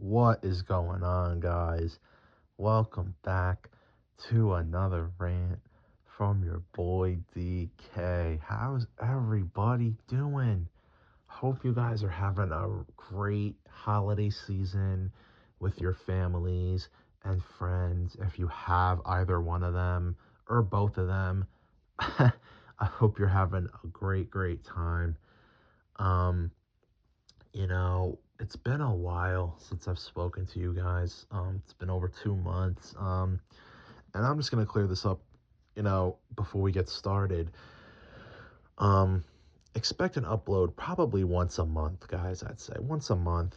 What is going on, guys? Welcome back to another rant from your boy DK. How's everybody doing? Hope you guys are having a great holiday season with your families and friends. If you have either one of them or both of them, I hope you're having a great time. Um, it's been a while since I've spoken to you guys. It's been over 2 months. And I'm just gonna clear this up, before we get started. Um, expect an upload probably once a month, guys. I'd say once a month.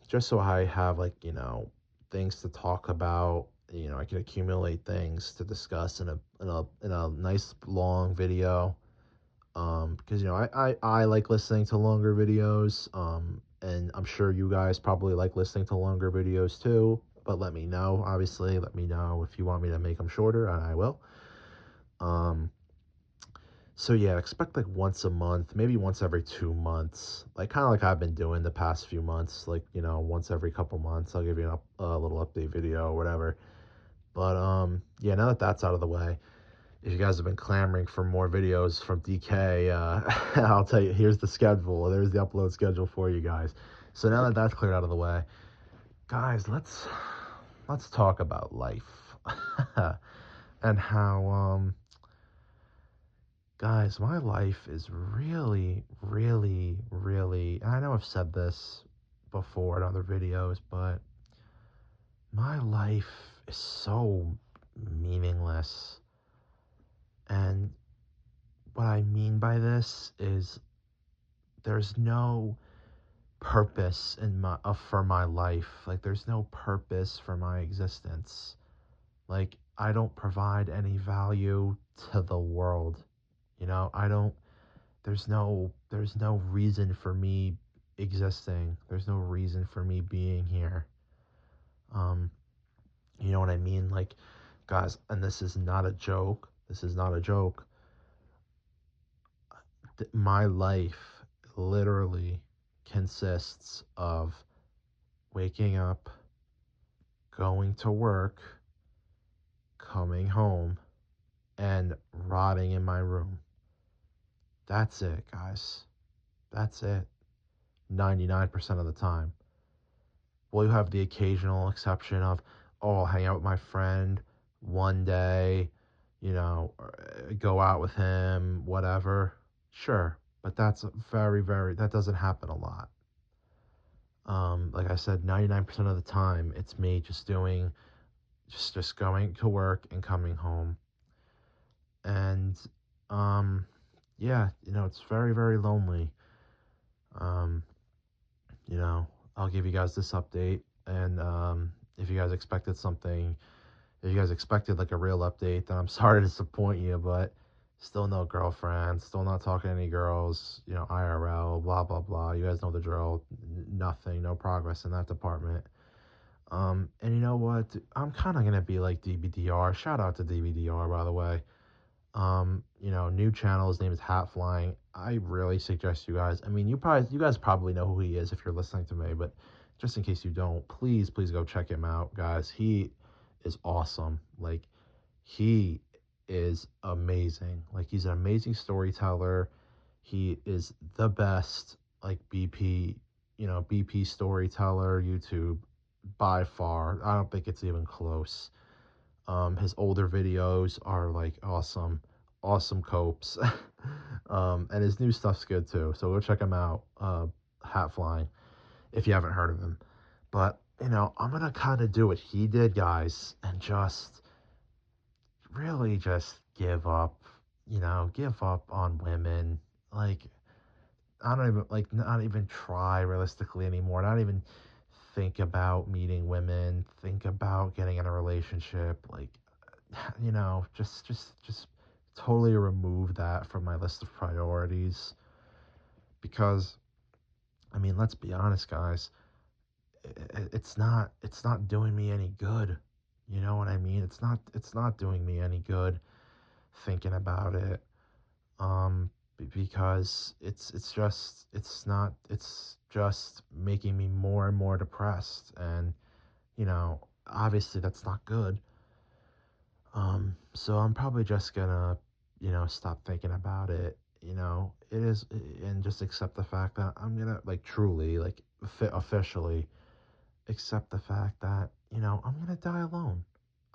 Just so I have things to talk about. I can accumulate things to discuss in a nice long video. Because I like listening to longer videos. And I'm sure you guys probably like listening to longer videos too. But let me know, obviously, let me know if you want me to make them shorter, and I will. Um, so yeah, expect like once a month, maybe once every 2 months, like kind of like I've been doing the past few months. Like once every couple months, I'll give you a little update video or whatever. But yeah, now that that's out of the way, if you guys have been clamoring for more videos from DK, I'll tell you, here's the schedule. There's the upload schedule for you guys. So now that that's cleared out of the way, guys, let's talk about life and how guys, my life is really, and I know I've said this before in other videos, but my life is so meaningless. And what I mean by this is there's no purpose in for my life. Like there's no purpose for my existence. Like I don't provide any value to the world. I don't there's no reason for me existing. There's no reason for me being here. Um you know what I mean? Like guys, and this is not a joke. This is not a joke. My life literally consists of waking up, going to work, coming home, and rotting in my room. That's it, guys. That's it. 99% of the time. Well, you have the occasional exception of, oh, I'll hang out with my friend one day, go out with him, whatever. Sure. But that's that doesn't happen a lot. Like I said, 99% of the time, it's me just going to work and coming home. And, um, yeah, it's very lonely. Um, you know, I'll give you guys this update. And, if you guys expected something, if you guys expected like a real update, then I'm sorry to disappoint you, but still no girlfriend, still not talking to any girls, IRL, blah, blah, blah. You guys know the drill. Nothing, no progress in that department. And you know what? I'm kind of gonna be like DBDR. Shout out to DBDR, by the way. New channel. His name is Hat Flying. I really suggest you guys. I mean, you guys probably know who he is if you're listening to me, but just in case you don't, please go check him out, guys. He is awesome. Like, he is amazing. Like, he's an amazing storyteller. He is the best, like, BP storyteller, YouTube, by far. I don't think it's even close. His older videos are like awesome copes. And his new stuff's good too. So go check him out. Hat Flying, if you haven't heard of him. But I'm gonna kind of do what he did, guys, and just really just give up. Give up on women. Like I don't even like not even try realistically anymore. Not even think about meeting women. Think about getting in a relationship. Like just totally remove that from my list of priorities because I mean, let's be honest, guys. It's not doing me any good. You know what I mean? It's not doing me any good thinking about it. Um because it's just making me more and more depressed, and obviously that's not good. So I'm probably just gonna, stop thinking about it. It is, and just accept the fact that I'm gonna, like, truly, like, officially accept the fact that, I'm gonna die alone.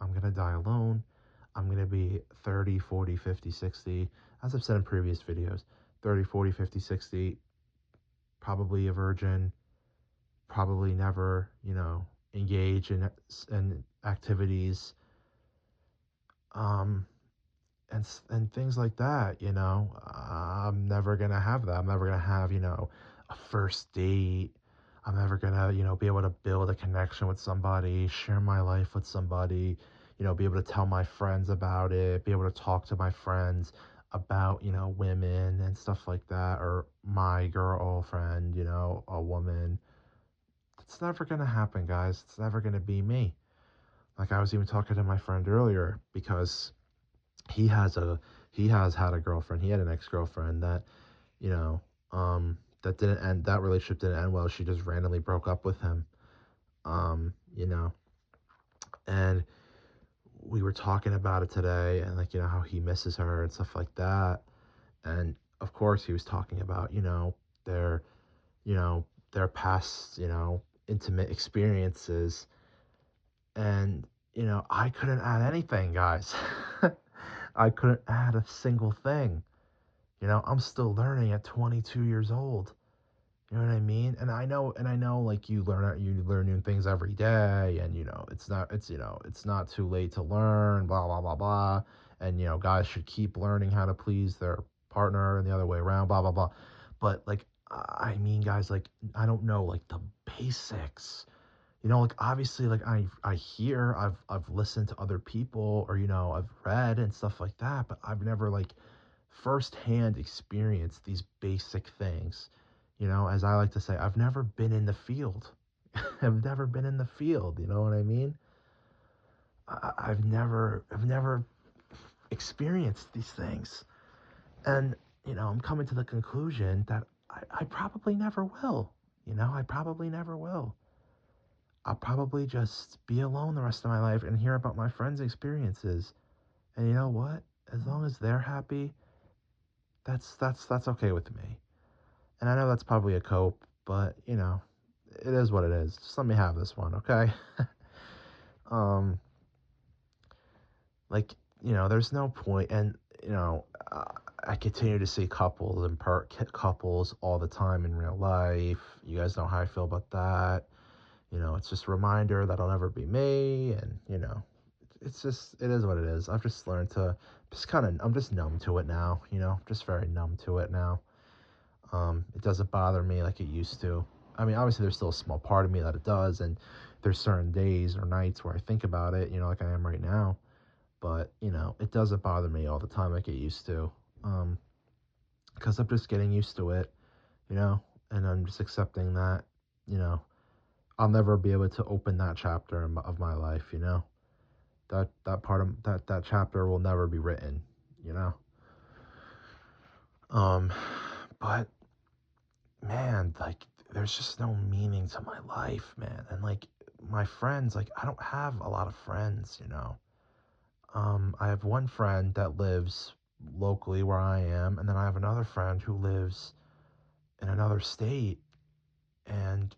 I'm gonna die alone. I'm gonna be 30, 40, 50, 60, as I've said in previous videos, 30, 40, 50, 60, probably a virgin, probably never, engage in activities, um, and things like that. I'm never gonna have that. I'm never gonna have, a first date. I'm never gonna, be able to build a connection with somebody, share my life with somebody, be able to tell my friends about it, be able to talk to my friends about, women and stuff like that, or my girlfriend, a woman. It's never gonna happen, guys. It's never gonna be me. Like, I was even talking to my friend earlier, because he has a he has had a girlfriend. He had an ex-girlfriend that, you know, that didn't end that relationship didn't end well. She just randomly broke up with him. Um, you know, and we were talking about it today, and, like, how he misses her and stuff like that. And of course he was talking about, their, you know, their past, intimate experiences. And, I couldn't add anything, guys. I couldn't add a single thing. I'm still learning at 22 years old. You know what I mean? And I know, like, you learn new things every day, and, it's not too late to learn, blah blah blah blah. And, guys should keep learning how to please their partner and the other way around, blah blah blah. But, like, I mean, guys, like, I don't know, like, the basics. Like, obviously, like, I've listened to other people, or, I've read and stuff like that, but I've never, like, firsthand experienced these basic things. As I like to say, I've never been in the field. I've never been in the field, you know what I mean? I've never experienced these things. And, I'm coming to the conclusion that I probably never will. I probably never will. I'll probably just be alone the rest of my life and hear about my friends' experiences. And you know what? As long as they're happy, that's okay with me. And I know that's probably a cope, but, it is what it is. Just let me have this one, okay? um, like, there's no point, and, I continue to see couples and couples all the time in real life. You guys know how I feel about that. It's just a reminder that I'll never be me, and, it is what it is. I've just learned to I'm just numb to it now, just very numb to it now. It doesn't bother me like it used to. I mean, obviously, there's still a small part of me that it does, and there's certain days or nights where I think about it, like I am right now. But, it doesn't bother me all the time like it used to. Um, because I'm just getting used to it, you know, and I'm just accepting that, you know, I'll never be able to open that chapter of my life, that part of that chapter will never be written, you know. Um, but, man, like, there's just no meaning to my life, man. And, like, my friends, like, I don't have a lot of friends. I have one friend that lives locally where I am, and then I have another friend who lives in another state. And,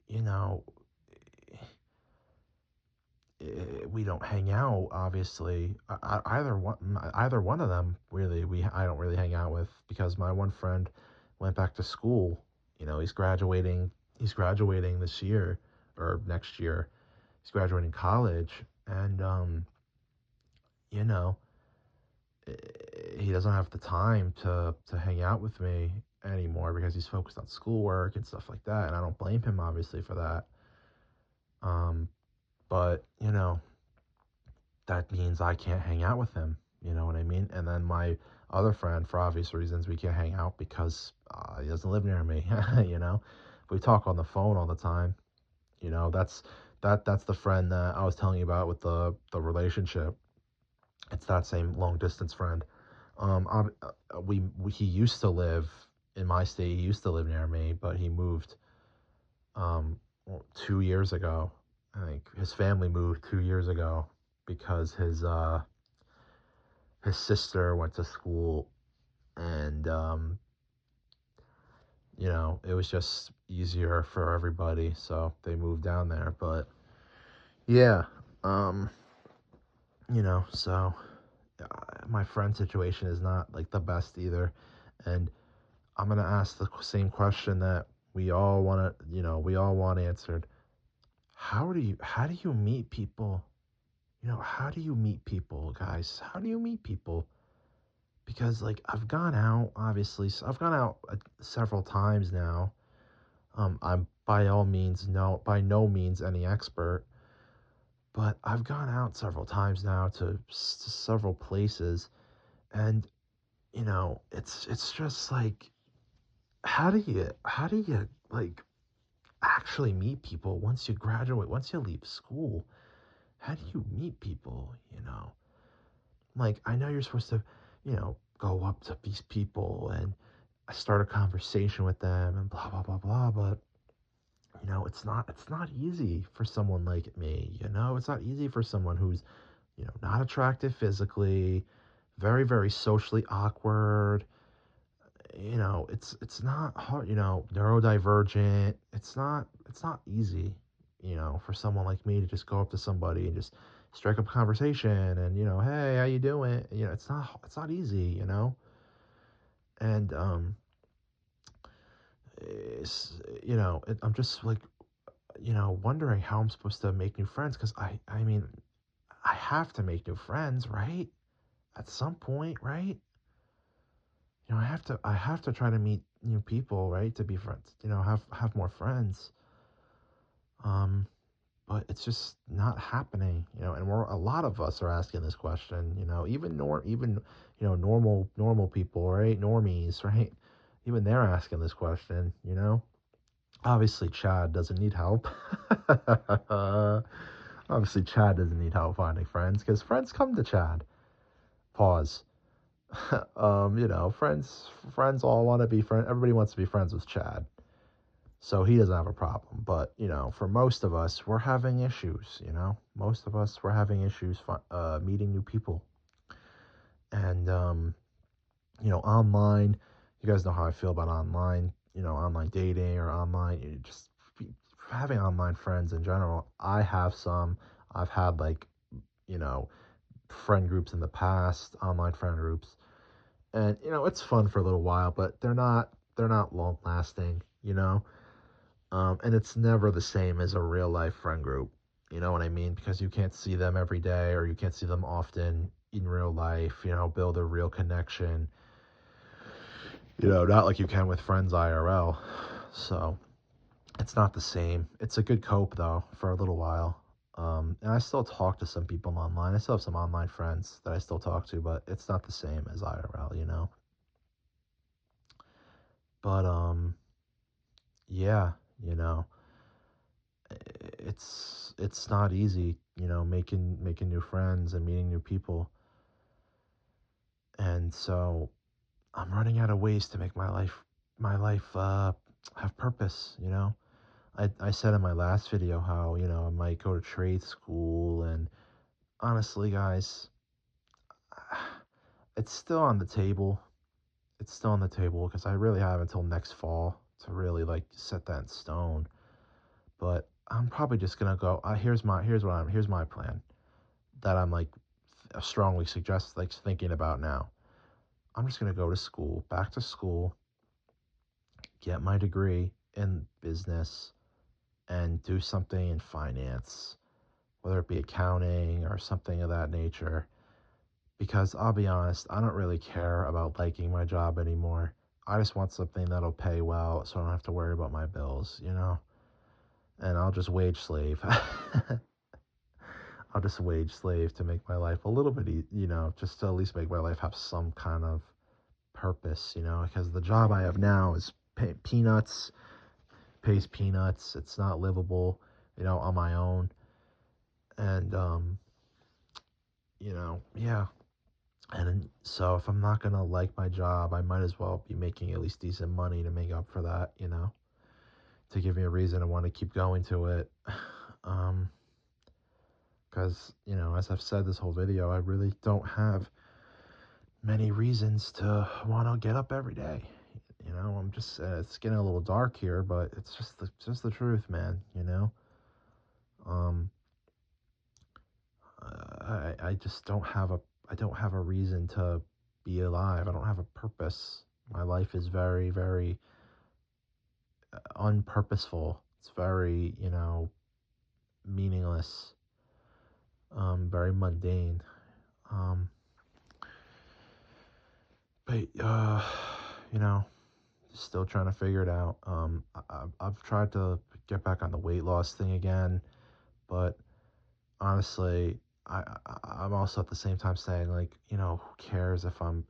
you know, we don't hang out, obviously. Either one of them, really, I don't really hang out with, because my one friend went back to school. He's graduating this year, or next year. He's graduating college, and, you know he doesn't have the time to hang out with me anymore, because he's focused on schoolwork and stuff like that, and I don't blame him, obviously, for that. But, that means I can't hang out with him. You know what I mean? And then my other friend, for obvious reasons, we can't hang out because he doesn't live near me. you know, we talk on the phone all the time. That's the friend that I was telling you about with the relationship. It's that same long distance friend. he used to live in my state. He used to live near me, but he moved 2 years ago. I think his family moved 2 years ago because his sister went to school, and it was just easier for everybody, so they moved down there. But yeah, um, so my friend situation is not like the best either, and I'm gonna ask the same question that we all want answered. How do you meet people? How do you meet people, guys? How do you meet people? Because like I've gone out, obviously, I've gone out several times now. I'm by no means any expert, but I've gone out several times now to several places, and it's just like, how do you like actually meet people once you graduate, once you leave school? How do you meet people? Like, I know you're supposed to, go up to these people and start a conversation with them and blah blah blah blah, but it's not easy for someone like me. It's not easy for someone who's, not attractive physically, very very socially awkward. It's not hard, neurodivergent. It's not easy, for someone like me to just go up to somebody and just strike up a conversation and, hey, how you doing? It's not easy, and I'm just like, wondering how I'm supposed to make new friends, because I mean, I have to make new friends, right? At some point, right? I have to try to meet new people, right? To be friends, have more friends. Um, but it's just not happening, and a lot of us are asking this question, even normal people, right? Normies, right? Even they're asking this question. Obviously Chad doesn't need help. Obviously Chad doesn't need help finding friends, because friends come to Chad. Pause. Friends all want to be friends. Everybody wants to be friends with Chad. So he doesn't have a problem. But, for most of us, we're having issues. Most of us, we're having issues meeting new people. And, online, you guys know how I feel about online dating, or online, just having online friends in general. I've had, like, you know, friend groups in the past, online friend groups. And, it's fun for a little while, but they're not long lasting. And it's never the same as a real life friend group. You know what I mean? Because you can't see them every day, or you can't see them often in real life, build a real connection, not like you can with friends IRL. So it's not the same. It's a good cope though for a little while. And I still talk to some people online. I still have some online friends that I still talk to, but it's not the same as IRL. But yeah, you know, it's not easy, making new friends and meeting new people. And so I'm running out of ways to make my life have purpose. I said in my last video how, I might go to trade school, and honestly, guys, it's still on the table. It's still on the table because I really have until next fall to really like set that in stone. But I'm probably just gonna go. Here's my plan that I'm like strongly suggest like thinking about now. I'm just gonna go to school, back to school, get my degree in business, and do something in finance, whether it be accounting or something of that nature. Because I'll be honest, I don't really care about liking my job anymore. I just want something that'll pay well so I don't have to worry about my bills. And I'll just wage slave. I'll just wage slave to make my life a little bit, just to at least make my life have some kind of purpose. Because the job I have now is peanuts, pays peanuts. It's not livable, on my own. And, yeah, And so if I'm not gonna like my job, I might as well be making at least decent money to make up for that, to give me a reason to want to keep going to it. Um, because, as I've said this whole video, I really don't have many reasons to want to get up every day. I'm just, it's getting a little dark here, but it's just the truth, man. Um, I just I don't have a reason to be alive. I don't have a purpose. My life is very, very unpurposeful. It's very, meaningless, very mundane. Um, but you know, still trying to figure it out. I've tried to get back on the weight loss thing again, but honestly, I'm also at the same time saying, like, who cares if I'm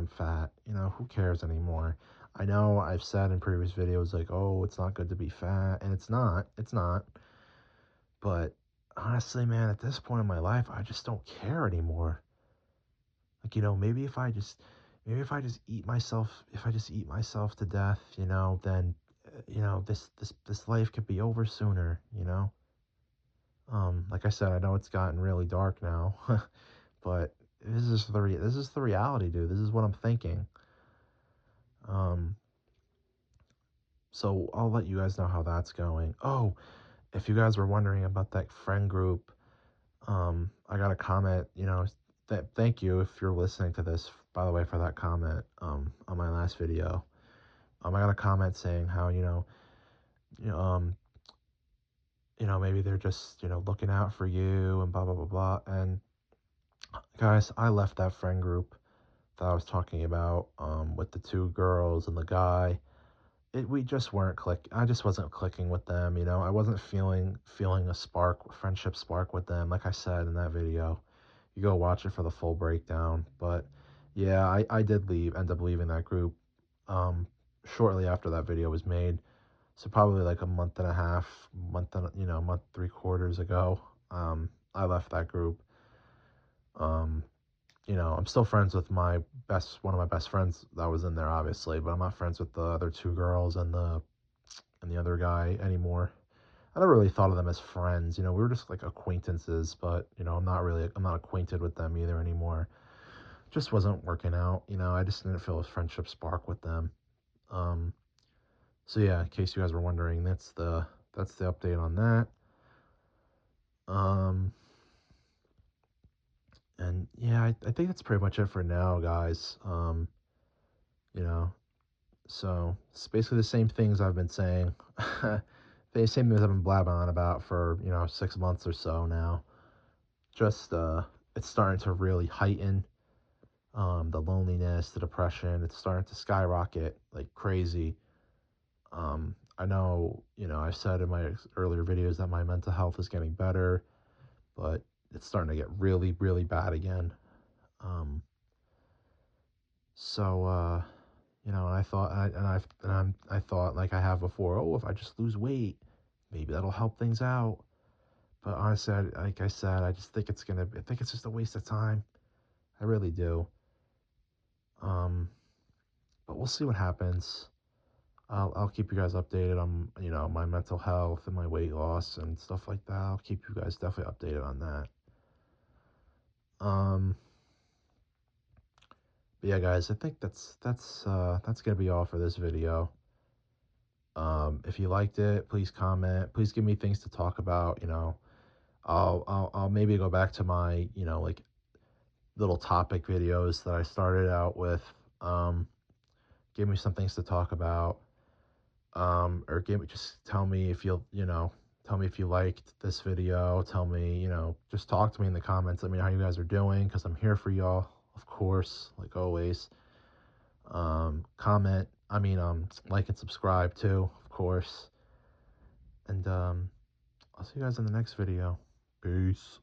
fat? Who cares anymore? I know I've said in previous videos, like, oh, it's not good to be fat, and it's not. But honestly, man, at this point in my life, I just don't care anymore. Like, maybe if I just eat myself to death, then, this life could be over sooner, like I said, I know it's gotten really dark now, but this is the reality, dude. This is what I'm thinking. Um, so I'll let you guys know how that's going. Oh, if you guys were wondering about that friend group, I got a comment, thank you if you're listening to this, by the way, for that comment, on my last video. I got a comment saying how, you know, um, maybe they're just, looking out for you and blah, blah, blah, blah. And guys, I left that friend group that I was talking about, with the two girls and the guy. We just weren't I just wasn't clicking with them, I wasn't feeling a friendship spark with them, like I said in that video. You go watch it for the full breakdown. But yeah, I did end up leaving that group, shortly after that video was made. So probably like a month and a half, month 3/4 ago. I left that group. Um, I'm still friends with one of my best friends that was in there, obviously, but I'm not friends with the other two girls and the other guy anymore. I never really thought of them as friends. We were just like acquaintances, but I'm not acquainted with them either anymore. Just wasn't working out. I just didn't feel a friendship spark with them. Um, so yeah, in case you guys were wondering, that's the update on that. Um, and yeah, I think that's pretty much it for now, guys. You know, so it's basically the same things I've been saying. The same things I've been blabbing on about for 6 months or so now. Just it's starting to really heighten. The loneliness, the depression, it's starting to skyrocket like crazy. I know, I've said in my earlier videos that my mental health is getting better, but it's starting to get really, really bad again. Um, so, and I thought, I thought like I have before, oh, if I just lose weight, maybe that'll help things out. But honestly, like I said, I just think I think it's just a waste of time. I really do. Um, but we'll see what happens. I'll keep you guys updated on, my mental health and my weight loss and stuff like that. I'll keep you guys definitely updated on that. Um, but yeah, guys, I think that's gonna be all for this video. If you liked it, please comment. Please give me things to talk about. I'll maybe go back to my, like little topic videos that I started out with. Give me some things to talk about. Or just tell me if tell me if you liked this video. Tell me, just talk to me in the comments. Let me know how you guys are doing, because I'm here for y'all, of course, like always. Comment, like and subscribe too, of course. And I'll see you guys in the next video. Peace.